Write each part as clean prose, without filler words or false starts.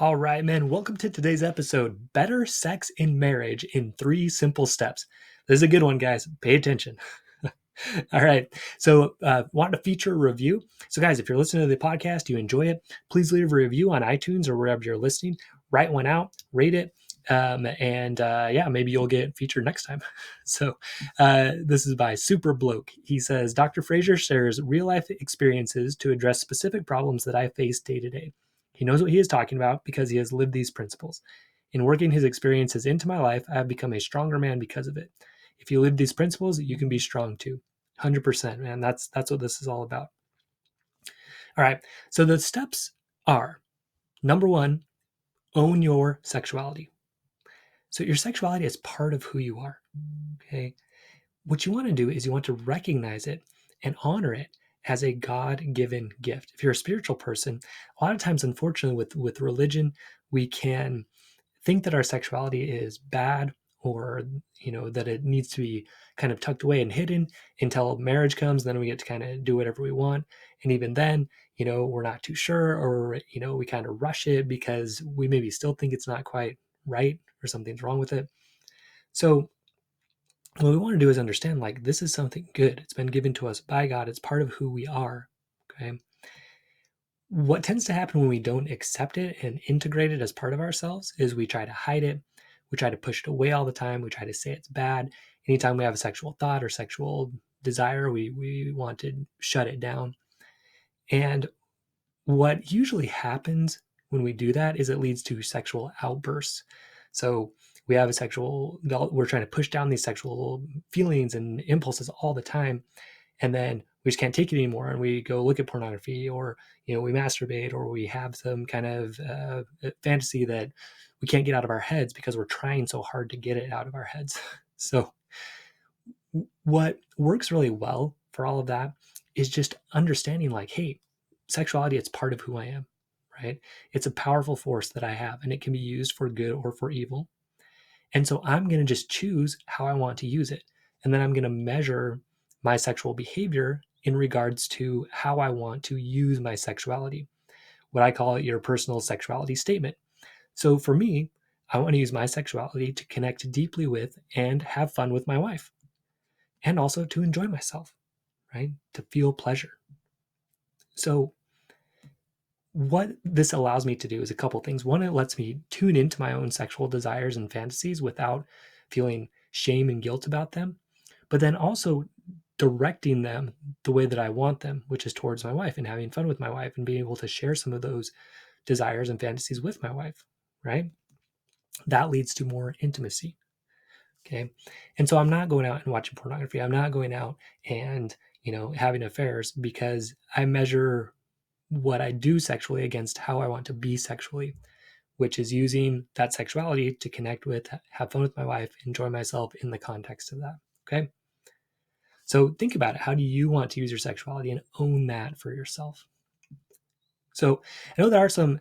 All right, man. Welcome to today's episode, Better Sex in Marriage in 3 Simple Steps. This is a good one, guys. Pay attention. All right. So, wanted to feature a review. So, guys, if you're listening to the podcast, you enjoy it, please leave a review on iTunes or wherever you're listening. Write one out, rate it, and yeah, maybe you'll get featured next time. So, this is by Super Bloke. He says, Dr. Frazier shares real life experiences to address specific problems that I face day to day. He knows what he is talking about because he has lived these principles. In working his experiences into my life, I have become a stronger man because of it. If you live these principles, you can be strong too. 100%, man. That's what this is all about. All right. So the steps are number 1, own your sexuality. So your sexuality is part of who you are. Okay. What you want to do is you want to recognize it and honor it as a God-given gift. If you're a spiritual person, a lot of times, unfortunately, with religion, we can think that our sexuality is bad, or that it needs to be kind of tucked away and hidden until marriage comes. Then we get to kind of do whatever we want, and even then, we're not too sure, or we kind of rush it because we maybe still think it's not quite right or something's wrong with it. So what we want to do is understand, like, this is something good. It's been given to us by God. It's part of who we are. Okay. What tends to happen when we don't accept it and integrate it as part of ourselves is we try to hide it. We try to push it away all the time. We try to say it's bad. Anytime we have a sexual thought or sexual desire, we want to shut it down. And what usually happens when we do that is it leads to sexual outbursts. So we have we're trying to push down these sexual feelings and impulses all the time. And then we just can't take it anymore. And we go look at pornography, or, we masturbate, or we have some kind of fantasy that we can't get out of our heads because we're trying so hard to get it out of our heads. So what works really well for all of that is just understanding, like, hey, sexuality, it's part of who I am, right? It's a powerful force that I have, and it can be used for good or for evil. And so I'm going to just choose how I want to use it. And then I'm going to measure my sexual behavior in regards to how I want to use my sexuality. What I call it, your personal sexuality statement. So for me, I want to use my sexuality to connect deeply with and have fun with my wife, and also to enjoy myself, right? To feel pleasure. So what this allows me to do is a couple things. One, it lets me tune into my own sexual desires and fantasies without feeling shame and guilt about them, but then also directing them the way that I want them, which is towards my wife and having fun with my wife and being able to share some of those desires and fantasies with my wife, right? That leads to more intimacy. Okay. And so I'm not going out and watching pornography. I'm not going out and, having affairs, because I measure what I do sexually against how I want to be sexually, which is using that sexuality to connect with, have fun with my wife, enjoy myself in the context of that. Okay. So think about it. How do you want to use your sexuality, and own that for yourself? So I know there are some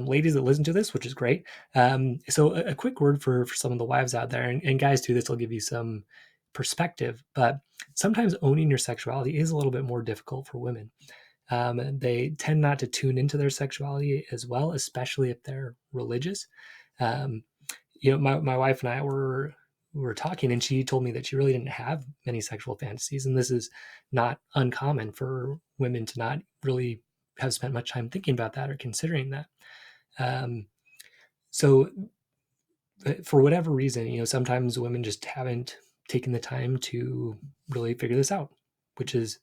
ladies that listen to this, which is great. So a quick word for some of the wives out there, and guys too. This will give you some perspective. But sometimes owning your sexuality is a little bit more difficult for women. They tend not to tune into their sexuality as well, especially if they're religious. Um, my wife and I were talking, and she told me that she really didn't have many sexual fantasies, and this is not uncommon for women to not really have spent much time thinking about that or considering that. Um, so for whatever reason, sometimes women just haven't taken the time to really figure this out, which is,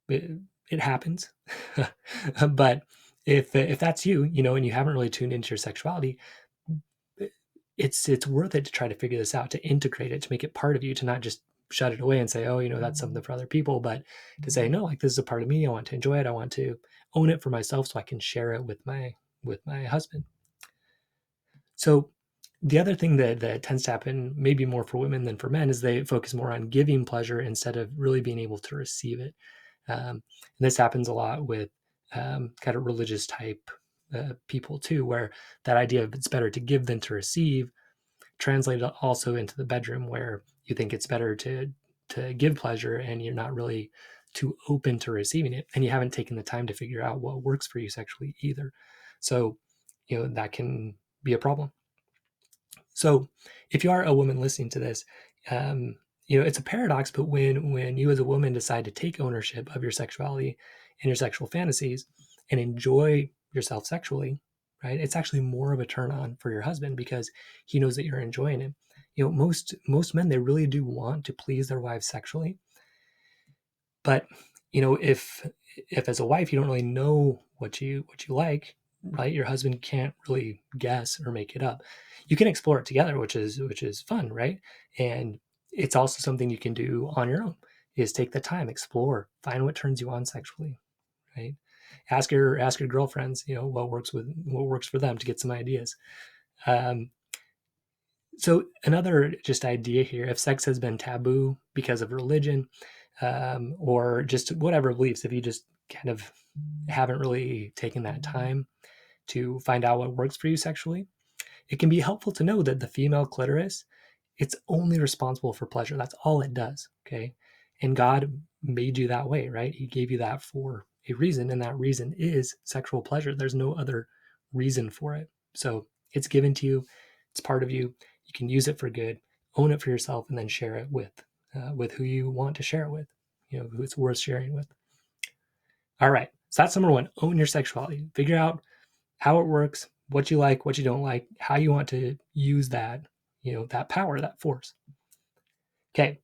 it happens. But if that's you, and you haven't really tuned into your sexuality, it's worth it to try to figure this out, to integrate it, to make it part of you, to not just shut it away and say, oh, that's something for other people, but to say, no, like, this is a part of me. I want to enjoy it. I want to own it for myself so I can share it with my husband. So the other thing that tends to happen, maybe more for women than for men, is they focus more on giving pleasure instead of really being able to receive it. And this happens a lot with kind of religious type people too, where that idea of it's better to give than to receive translated also into the bedroom, where you think it's better to give pleasure, and you're not really too open to receiving it, and you haven't taken the time to figure out what works for you sexually either. So that can be a problem. So if you are a woman listening to this, um, it's a paradox, but when you as a woman decide to take ownership of your sexuality and your sexual fantasies and enjoy yourself sexually, right? It's actually more of a turn on for your husband because he knows that you're enjoying it. Most men, they really do want to please their wives sexually, but if as a wife you don't really know what you like, right? Your husband can't really guess or make it up. You can explore it together, which is fun, right? And it's also something you can do on your own. Is take the time, explore, find what turns you on sexually, right? Ask your girlfriends, what works for them to get some ideas. Um, so another just idea here: if sex has been taboo because of religion, or just whatever beliefs, if you just kind of haven't really taken that time to find out what works for you sexually, it can be helpful to know that the female clitoris, it's only responsible for pleasure. That's all it does. Okay. And God made you that way, right? He gave you that for a reason, and that reason is sexual pleasure. There's no other reason for it. So it's given to you, it's part of you. You can use it for good, own it for yourself, and then share it with who you want to share it with, who it's worth sharing with. All right. So that's number one: own your sexuality. Figure out how it works, what you like, what you don't like, how you want to use that, that power, that force. Okay.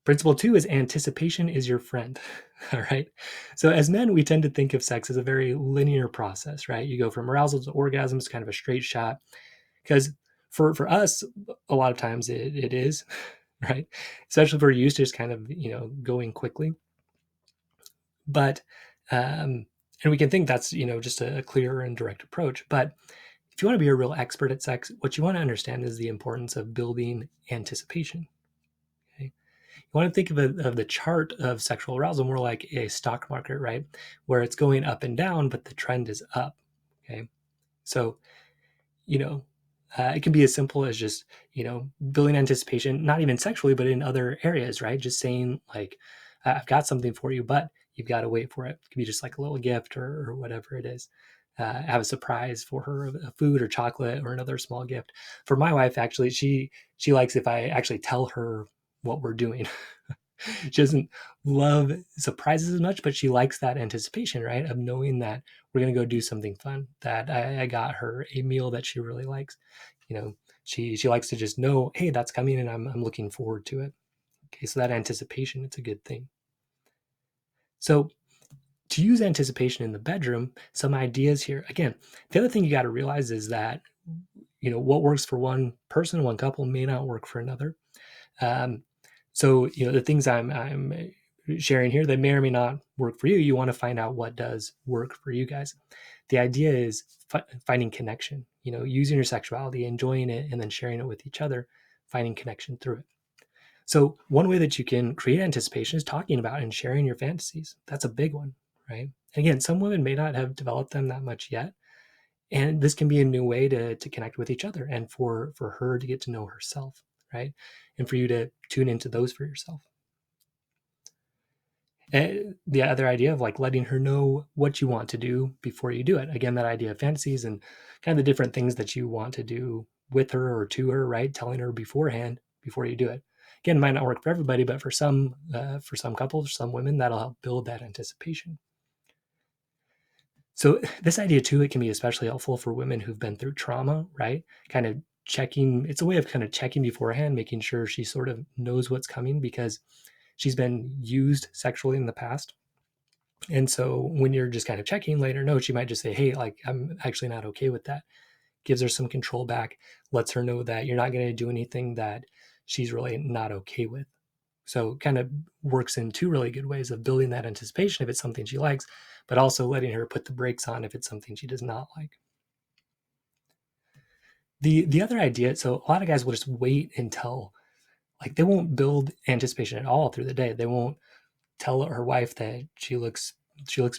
Principle two is anticipation is your friend. All right. So as men, we tend to think of sex as a very linear process, right? You go from arousal to orgasm, it's kind of a straight shot. Because for us, a lot of times it is, right? Especially if we're used to just kind of, going quickly. But and we can think that's, just a clear and direct approach. But if you want to be a real expert at sex, what you want to understand is the importance of building anticipation. Okay? You want to think of the chart of sexual arousal more like a stock market, right? Where it's going up and down, but the trend is up. Okay. So, you know, it can be as simple as just, building anticipation, not even sexually, but in other areas, right? Just saying, like, I've got something for you, but you've got to wait for it. It can be just like a little gift or whatever it is. Have a surprise for her, a food or chocolate or another small gift. For my wife, actually, she likes if I actually tell her what we're doing. She doesn't love surprises as much, but she likes that anticipation, right? Of knowing that we're going to go do something fun, that I got her a meal that she really likes. She likes to just know, hey, that's coming and I'm looking forward to it. Okay. So that anticipation, it's a good thing. So to use anticipation in the bedroom, some ideas here. Again, the other thing you got to realize is that, what works for one person, one couple may not work for another. So the things I'm sharing here that may or may not work for you, you want to find out what does work for you guys. The idea is finding connection, using your sexuality, enjoying it, and then sharing it with each other, finding connection through it. So one way that you can create anticipation is talking about and sharing your fantasies. That's a big one, right? And again, some women may not have developed them that much yet. And this can be a new way to connect with each other and for her to get to know herself, right? And for you to tune into those for yourself. And the other idea of like letting her know what you want to do before you do it. Again, that idea of fantasies and kind of the different things that you want to do with her or to her, right? Telling her beforehand before you do it. Again, it might not work for everybody, but for some couples, some women, that'll help build that anticipation. So this idea too, it can be especially helpful for women who've been through trauma, right? Kind of checking, it's a way of kind of checking beforehand, making sure she sort of knows what's coming because she's been used sexually in the past. And so when you're just kind of checking, later no, she might just say, hey, like, I'm actually not okay with that. Gives her some control back, lets her know that you're not going to do anything that she's really not okay with. So kind of works in two really good ways of building that anticipation if it's something she likes, but also letting her put the brakes on if it's something she does not like. The other idea, so a lot of guys will just wait until, like, they won't build anticipation at all through the day. They won't tell her wife that she looks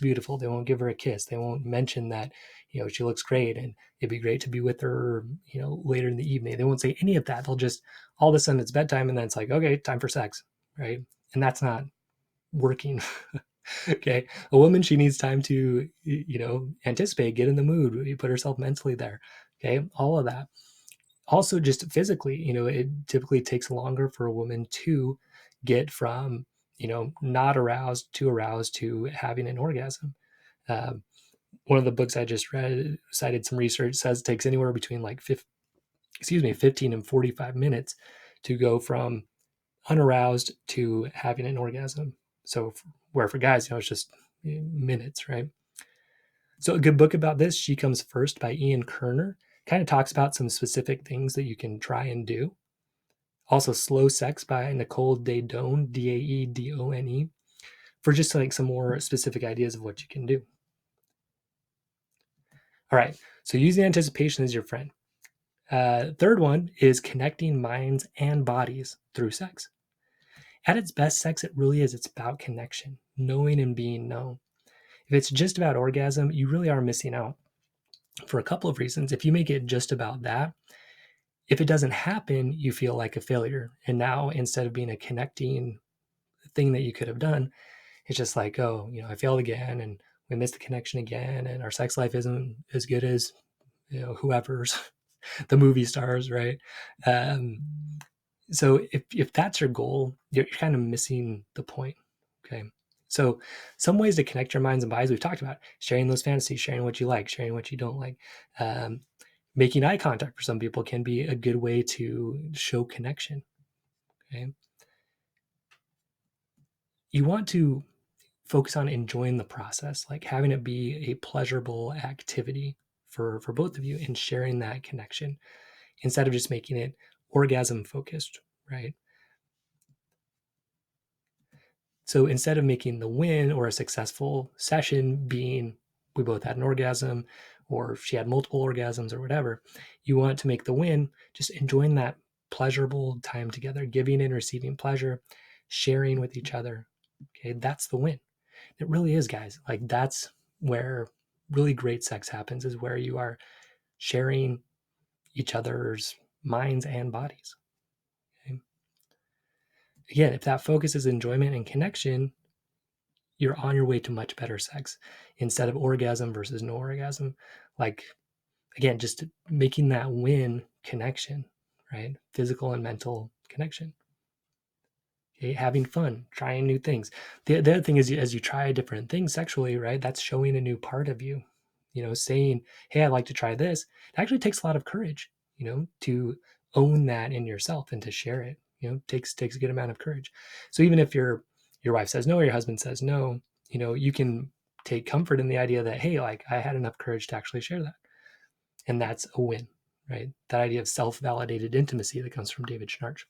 beautiful. They won't give her a kiss. They won't mention that, she looks great and it'd be great to be with her, later in the evening. They won't say any of that. They'll just, all of a sudden it's bedtime and then it's like, okay, time for sex, right? And that's not working. Okay. A woman, she needs time to, anticipate, get in the mood, put herself mentally there. Okay. All of that. Also, just physically, it typically takes longer for a woman to get from, not aroused to having an orgasm. Um, One of the books I just read cited some research says it takes anywhere between like 15 and 45 minutes to go from unaroused to having an orgasm. So where for guys, it's just minutes, right? So a good book about this, She Comes First by Ian Kerner, kind of talks about some specific things that you can try and do. Also Slow Sex by Nicole Daedone, Daedone, for just like some more specific ideas of what you can do. All right, so using anticipation as your friend. Third one is connecting minds and bodies through sex. At its best, sex, it really is. It's about connection, knowing and being known. If it's just about orgasm, you really are missing out for a couple of reasons. If you make it just about that, if it doesn't happen, you feel like a failure. And now instead of being a connecting thing that you could have done, it's just like, oh, I failed again and we missed the connection again. And our sex life isn't as good as, whoever's the movie stars, right? Um, so if that's your goal, you're kind of missing the point. Okay. So some ways to connect your minds and bodies we've talked about: sharing those fantasies, sharing what you like, sharing what you don't like. Making eye contact for some people can be a good way to show connection. Okay. You want to focus on enjoying the process, like having it be a pleasurable activity for both of you and sharing that connection instead of just making it orgasm focused, right? So instead of making the win or a successful session being we both had an orgasm or she had multiple orgasms or whatever, you want to make the win just enjoying that pleasurable time together, giving and receiving pleasure, sharing with each other. Okay, that's the win. It really is, guys. Like that's where really great sex happens, is where you are sharing each other's minds and bodies. Okay? Again, if that focus is enjoyment and connection, you're on your way to much better sex instead of orgasm versus no orgasm. Like, again, just making that win connection, right? Physical and mental connection. Okay, having fun, trying new things. The other thing is, as you try different things sexually, right? That's showing a new part of you. Saying, "Hey, I'd like to try this." It actually takes a lot of courage, to own that in yourself and to share it. Takes a good amount of courage. So even if your wife says no or your husband says no, you can take comfort in the idea that, hey, like I had enough courage to actually share that, and that's a win, right? That idea of self-validated intimacy that comes from David Schnarch.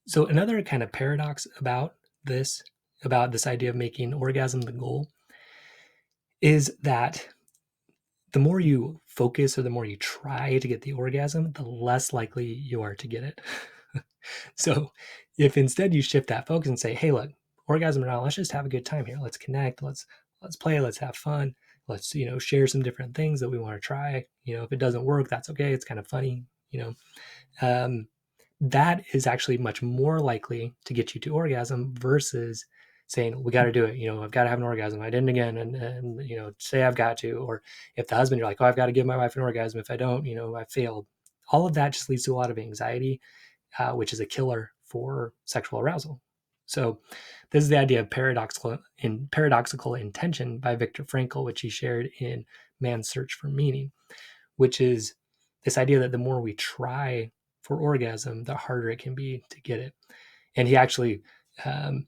So another kind of paradox about this idea of making orgasm the goal is that the more you focus or the more you try to get the orgasm, the less likely you are to get it. So if instead you shift that focus and say, hey, look, orgasm or not, let's just have a good time here. Let's connect. Let's play. Let's have fun. Let's, share some different things that we want to try. If it doesn't work, that's okay. It's kind of funny, um, that is actually much more likely to get you to orgasm versus saying, we got to do it. I've got to have an orgasm. I didn't again. And, say I've got to, or if the husband, you're like, oh, I've got to give my wife an orgasm. If I don't, I failed. All of that just leads to a lot of anxiety, which is a killer for sexual arousal. So this is the idea of paradoxical intention by Viktor Frankl, which he shared in Man's Search for Meaning, which is this idea that the more we try for orgasm, the harder it can be to get it. And he actually, um,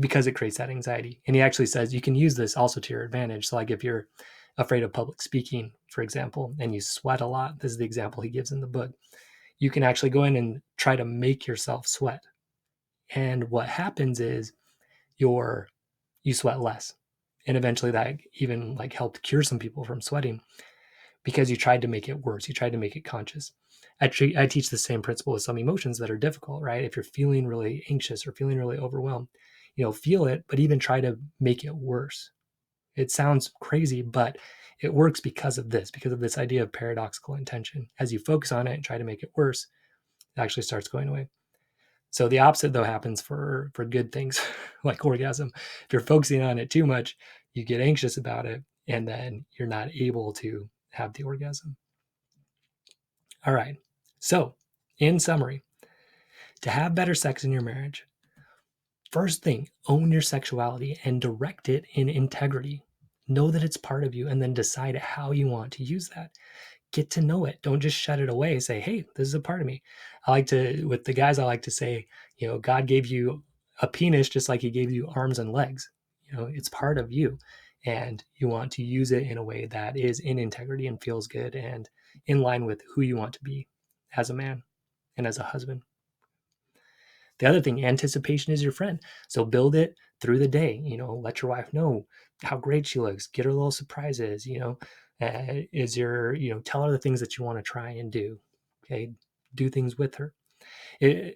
because it creates that anxiety, and he actually says you can use this also to your advantage. So like if you're afraid of public speaking, for example, and you sweat a lot, this is the example he gives in the book, you can actually go in and try to make yourself sweat. And what happens is you sweat less. And eventually that even like helped cure some people from sweating because you tried to make it worse. You tried to make it conscious. Actually, I teach the same principle with some emotions that are difficult, right? If you're feeling really anxious or feeling really overwhelmed, feel it, but even try to make it worse. It sounds crazy, but it works because of this idea of paradoxical intention. As you focus on it and try to make it worse, it actually starts going away. So the opposite though happens for good things like orgasm. If you're focusing on it too much, you get anxious about it, and then you're not able to have the orgasm. All right. So, in summary, to have better sex in your marriage, first thing, own your sexuality and direct it in integrity. Know that it's part of you and then decide how you want to use that. Get to know it. Don't just shut it away. Say, hey, this is a part of me. I like to, with the guys, I like to say, God gave you a penis just like he gave you arms and legs. It's part of you. And you want to use it in a way that is in integrity and feels good and in line with who you want to be as a man and as a husband. The other thing, anticipation is your friend. So build it through the day. Let your wife know how great she looks. Get her little surprises. Tell her the things that you want to try and do. Okay, do things with her.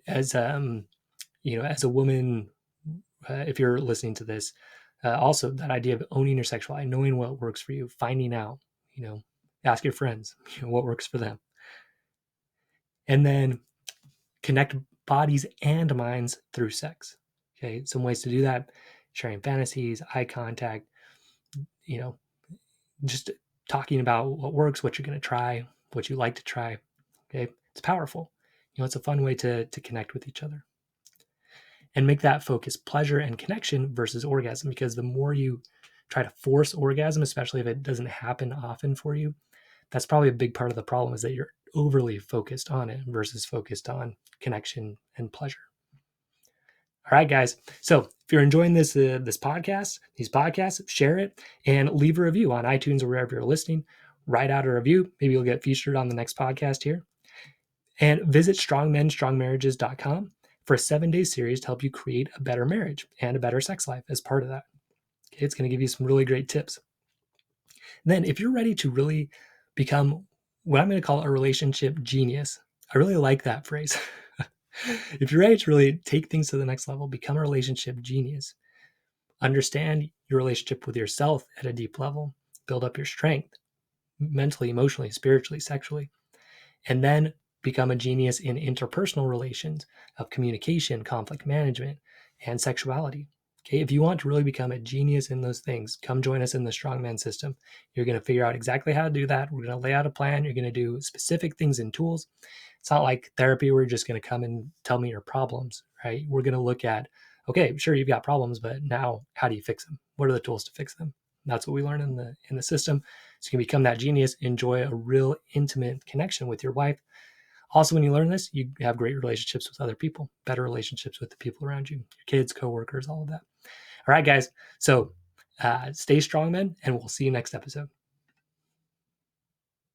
As a woman, if you're listening to this, also that idea of owning your sexuality, knowing what works for you, finding out. Ask your friends. What works for them, and then connect bodies and minds through sex. Okay, some ways to do that: sharing fantasies, eye contact, just talking about what works, what you're going to try, what you like to try. Okay, it's powerful. It's a fun way to connect with each other. And make that focus pleasure and connection versus orgasm, because the more you try to force orgasm, especially if it doesn't happen often for you, that's probably a big part of the problem, is that you're overly focused on it versus focused on connection and pleasure. All right, guys. So if you're enjoying these podcasts, share it and leave a review on iTunes or wherever you're listening. Write out a review. Maybe you'll get featured on the next podcast here. And visit strongmenstrongmarriages.com for a 7-day series to help you create a better marriage and a better sex life as part of that. Okay, it's going to give you some really great tips. And then if you're ready to really become what I'm going to call a relationship genius, I really like that phrase. If you're ready to really take things to the next level, become a relationship genius, understand your relationship with yourself at a deep level, build up your strength mentally, emotionally, spiritually, sexually, and then become a genius in interpersonal relations of communication, conflict management, and sexuality. Okay, if you want to really become a genius in those things, come join us in the Strongman system. You're going to figure out exactly how to do that. We're going to lay out a plan. You're going to do specific things and tools. It's not like therapy where you're just going to come and tell me your problems, right? We're going to look at, okay, sure, you've got problems, but now how do you fix them? What are the tools to fix them? That's what we learn in the system. So you can become that genius, enjoy a real intimate connection with your wife. Also, when you learn this, you have great relationships with other people, better relationships with the people around you, your kids, coworkers, all of that. All right, guys. So stay strong, men, and we'll see you next episode.